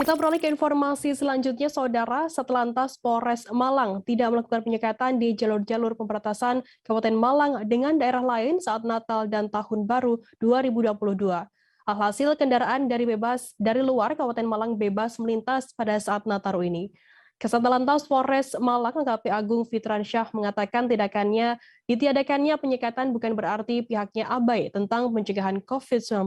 Kita beralih ke informasi selanjutnya, Saudara. Satlantas Polres Malang tidak melakukan penyekatan di jalur-jalur pemberantasan Kabupaten Malang dengan daerah lain saat Natal dan Tahun Baru 2022. Alhasil, kendaraan dari luar Kabupaten Malang bebas melintas pada saat Nataru ini. Kasatlantas Polres Malang AKP Agung Fitransyah mengatakan ditiadakannya penyekatan bukan berarti pihaknya abai tentang pencegahan COVID-19.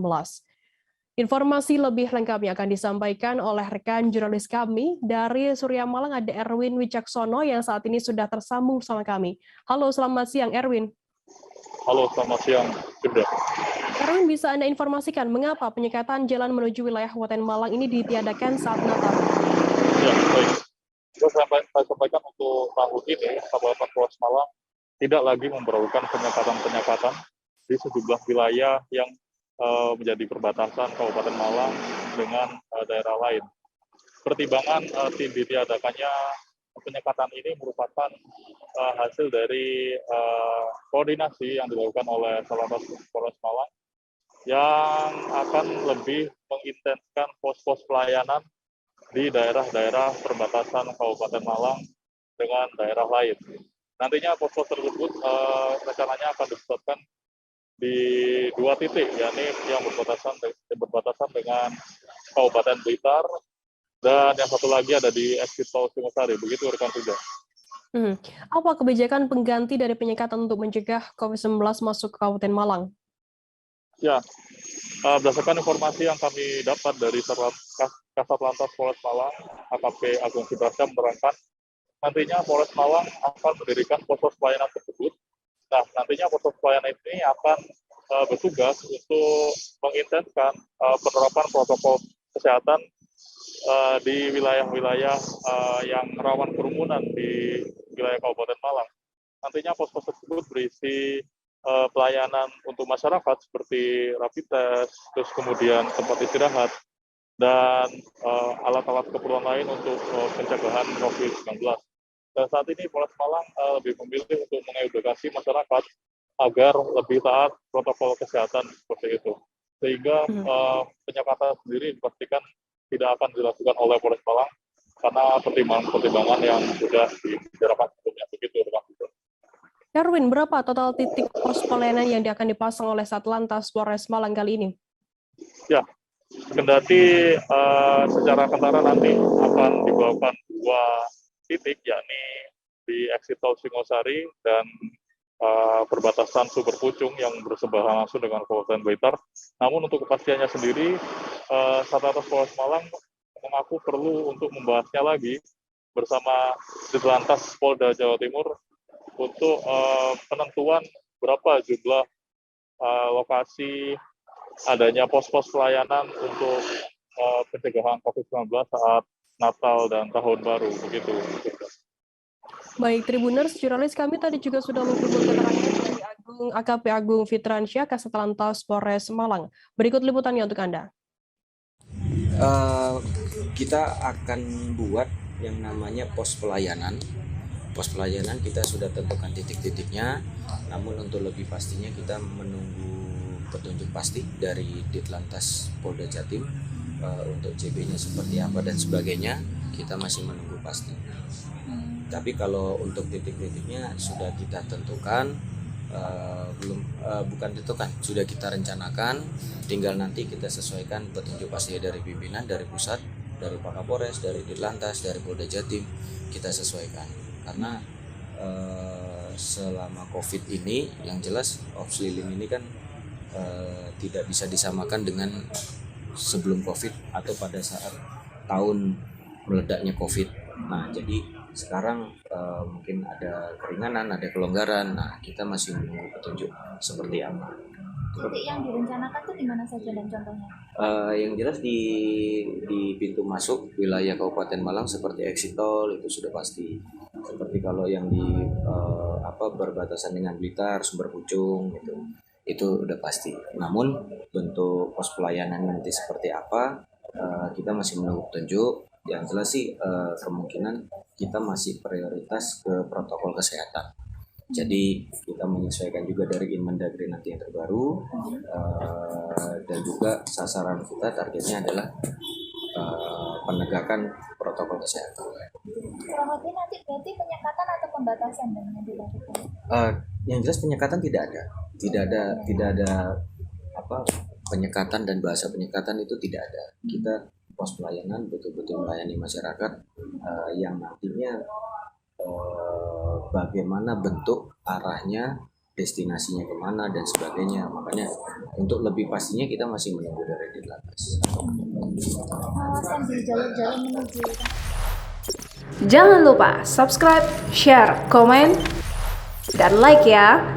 Informasi lebih lengkapnya akan disampaikan oleh rekan jurnalis kami dari Surya Malang, ada Erwin Wicaksono yang saat ini sudah tersambung sama kami. Halo, selamat siang Erwin. Halo, selamat siang juga. Erwin, bisa Anda informasikan mengapa penyekatan jalan menuju wilayah Kabupaten Malang ini ditiadakan saat Natal? Ya, baik. Saya sampaikan untuk tahun ini, Kabupaten Polres Malang tidak lagi memperlakukan penyekatan-penyekatan di sejumlah wilayah yang menjadi perbatasan Kabupaten Malang dengan daerah lain. Pertimbangan ditiadakannya penyekatan ini merupakan hasil dari koordinasi yang dilakukan oleh Satlantas Polres Malang yang akan lebih mengintenskan pos-pos pelayanan di daerah-daerah perbatasan Kabupaten Malang dengan daerah lain. Nantinya pos-pos tersebut rencananya akan dipusatkan di 2 titik, yakni yang berbatasan dengan Kabupaten Blitar, dan yang satu lagi ada di exit tol Singosari. Begitu rekan Tugas. Apa kebijakan pengganti dari penyekatan untuk mencegah COVID-19 masuk ke Kabupaten Malang? Ya, berdasarkan informasi yang kami dapat dari Kasatlantas Polres Malang, AKP Agung Fitransyah menerangkan nantinya Polres Malang akan mendirikan pos-pos pelayanan tersebut. Nah, nantinya pos-pos pelayanan ini akan bertugas untuk mengintenskan penerapan protokol kesehatan di wilayah-wilayah yang rawan kerumunan di wilayah Kabupaten Malang. Nantinya pos-pos tersebut berisi pelayanan untuk masyarakat seperti rapid test, terus kemudian tempat istirahat, dan alat-alat keperluan lain untuk pencegahan COVID-19. Dan saat ini Polres Malang lebih memilih untuk mengedukasi masyarakat agar lebih taat protokol kesehatan seperti itu. Sehingga penyekatan sendiri dipastikan tidak akan dilakukan oleh Polres Malang karena pertimbangan-pertimbangan yang sudah dibicarakan sebelumnya. Begitu, Pak. Erwin, berapa total titik pos pelayanan yang akan dipasang oleh Satlantas Polres Malang kali ini? Ya, kendati secara kentara nanti akan dibawakan 2 titik, yakni di exit tol Singosari dan perbatasan Sumber Pucung yang bersebelahan langsung dengan Kabupaten Blitar. Namun untuk kepastiannya sendiri, Satlantas Polres Malang mengaku perlu untuk membahasnya lagi bersama Ditlantas Polda Jawa Timur untuk penentuan berapa jumlah lokasi adanya pos-pos pelayanan untuk pencegahan COVID-19 saat Natal dan Tahun Baru, begitu. Baik, Tribuners, jurnalis kami tadi juga sudah menghimpun keterangan dari AKP Agung Fitransyah, Kasatlantas Polres Malang. Berikut liputannya untuk Anda. Kita akan buat yang namanya pos pelayanan. Pos pelayanan kita sudah tentukan titik-titiknya, namun untuk lebih pastinya kita menunggu petunjuk pasti dari Ditlantas Polda Jatim untuk CB-nya seperti apa dan sebagainya, kita masih menunggu pasti. Tapi kalau untuk titik-titiknya sudah kita tentukan, bukan tentukan, sudah kita rencanakan, tinggal nanti kita sesuaikan petunjuk pasti dari pimpinan, dari pusat, dari Pak Kapolres, dari Ditlantas, dari Polda Jatim, kita sesuaikan. Karena selama COVID ini, yang jelas Ops Lilin ini kan tidak bisa disamakan dengan sebelum COVID atau pada saat tahun meledaknya COVID. Nah, jadi sekarang mungkin ada keringanan, ada kelonggaran. Nah, kita masih menunggu petunjuk seperti apa. Titik yang direncanakan itu di mana saja dan contohnya? Yang jelas di pintu masuk wilayah Kabupaten Malang seperti exit tol itu sudah pasti. Seperti kalau yang di berbatasan dengan Blitar, Sumber Pucung gitu, itu udah pasti. Namun bentuk pos pelayanan nanti seperti apa, kita masih menunggu petunjuk. Yang jelas sih kemungkinan kita masih prioritas ke protokol kesehatan. Jadi kita menyesuaikan juga dari Inmendagri nanti yang terbaru, dan juga sasaran kita targetnya adalah penegakan protokol kesehatan. Kurang lebih nanti berarti penyekatan atau pembatasan dan yang dilakukan? Yang jelas penyekatan tidak ada apa penyekatan, dan bahasa penyekatan itu tidak ada. Kita pos pelayanan betul-betul melayani masyarakat yang nantinya bagaimana bentuk arahnya, destinasinya kemana dan sebagainya. Makanya untuk lebih pastinya kita masih menunggu dari Ditlantas. Pengawasan di jalur-jalur menuju. Jangan lupa subscribe, share, komen, dan like ya.